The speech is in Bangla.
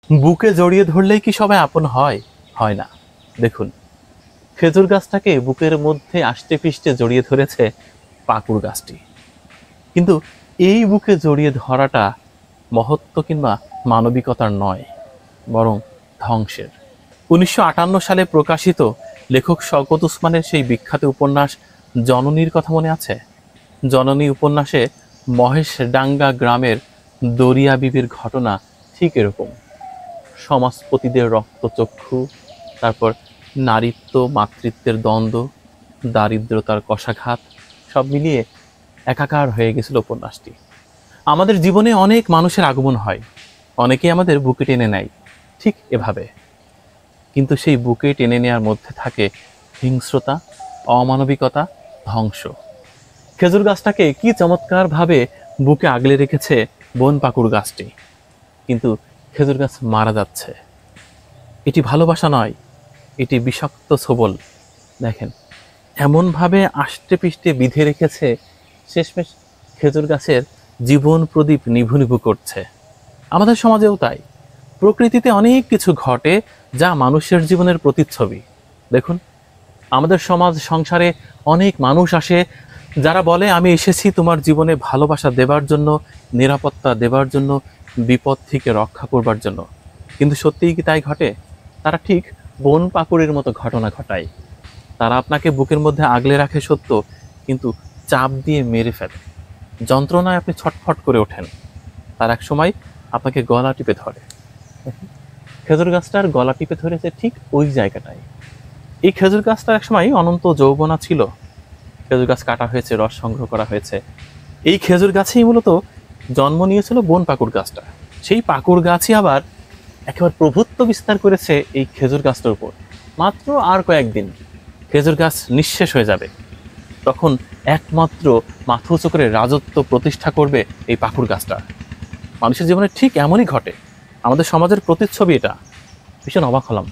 বুকে জড়িয়ে ধরলেই কি সবাই আপন হয়? হয় না। দেখুন, খেজুর গাছটাকে বুকের মধ্যে আষ্টে পৃষ্ঠে জড়িয়ে ধরেছে পাকুড় গাছটি। কিন্তু এই বুকে জড়িয়ে ধরাটা মহত্ব কিংবা মানবিকতার নয়, বরং ধ্বংসের। ১৯৫৮ সালে প্রকাশিত লেখক শওকত উসমানের সেই বিখ্যাত উপন্যাস জননীর কথা মনে আছে? জননী উপন্যাসে মহেশডাঙ্গা গ্রামের দরিয়া বিবির ঘটনা ঠিক এরকম। সমাজপতিদের রক্তচক্ষু, তারপর নারীত্ব মাতৃত্বের দ্বন্দ্ব, দারিদ্রতার কষাঘাত, সব মিলিয়ে একাকার হয়ে গেছিল উপন্যাসটি। আমাদের জীবনে অনেক মানুষের আগমন হয়, অনেকেই আমাদের বুকে টেনে নেয় ঠিক এভাবে। কিন্তু সেই বুকে টেনে নেওয়ার মধ্যে থাকে হিংস্রতা, অমানবিকতা, ধ্বংস। খেজুর গাছটাকে কি চমৎকারভাবে বুকে আগলে রেখেছে বন পাকুড় গাছটি, কিন্তু খেজুর গাছ মারা যাচ্ছে। এটি ভালোবাসা নয়, এটি বিষাক্ত ছোবল। দেখেন, এমনভাবে আষ্টে পৃষ্ঠে বিঁধে রেখেছে, শেষমেশ খেজুর গাছের জীবন প্রদীপ নিভু নিভু করছে। আমাদের সমাজেও তাই। প্রকৃতিতে অনেক কিছু ঘটে যা মানুষের জীবনের প্রতিচ্ছবি। দেখুন, আমাদের সমাজ সংসারে অনেক মানুষ আসে যারা বলে আমি এসেছি তোমার জীবনে ভালোবাসা দেবার জন্য, নিরাপত্তা দেবার জন্য, বিপদ থেকে রক্ষা করবার জন্য। কিন্তু সত্যিই কি তাই ঘটে? তারা ঠিক বন পাকুড়ের মতো ঘটনা ঘটায়। তারা আপনাকে বুকের মধ্যে আগলে রাখে সত্য, কিন্তু চাপ দিয়ে মেরে ফেলে। যন্ত্রণায় আপনি ছটফট করে ওঠেন, তার এক সময় আপনাকে গলা টিপে ধরে। খেজুর গাছটার গলা টিপে ধরেছে ঠিক ওই জায়গাটায়। এই খেজুর গাছটার এক সময় অনন্ত যৌবনা ছিল। খেজুর গাছ কাটা হয়েছে, রস সংগ্রহ করা হয়েছে। এই খেজুর গাছেই মূলত জন্ম নিয়েছিল বন পাকুড় গাছটা। সেই পাকুড় গাছই আবার একেবারে প্রভুত্ব বিস্তার করেছে এই খেজুর গাছটার উপর। মাত্র আর কয়েকদিন খেজুর গাছ নিঃশেষ হয়ে যাবে, তখন একমাত্র মাথা উঁচু করে রাজত্ব প্রতিষ্ঠা করবে এই পাকুড় গাছটা। মানুষের জীবনে ঠিক এমনই ঘটে। আমাদের সমাজের প্রতিচ্ছবি এটা। ভীষণ অবাক হলাম।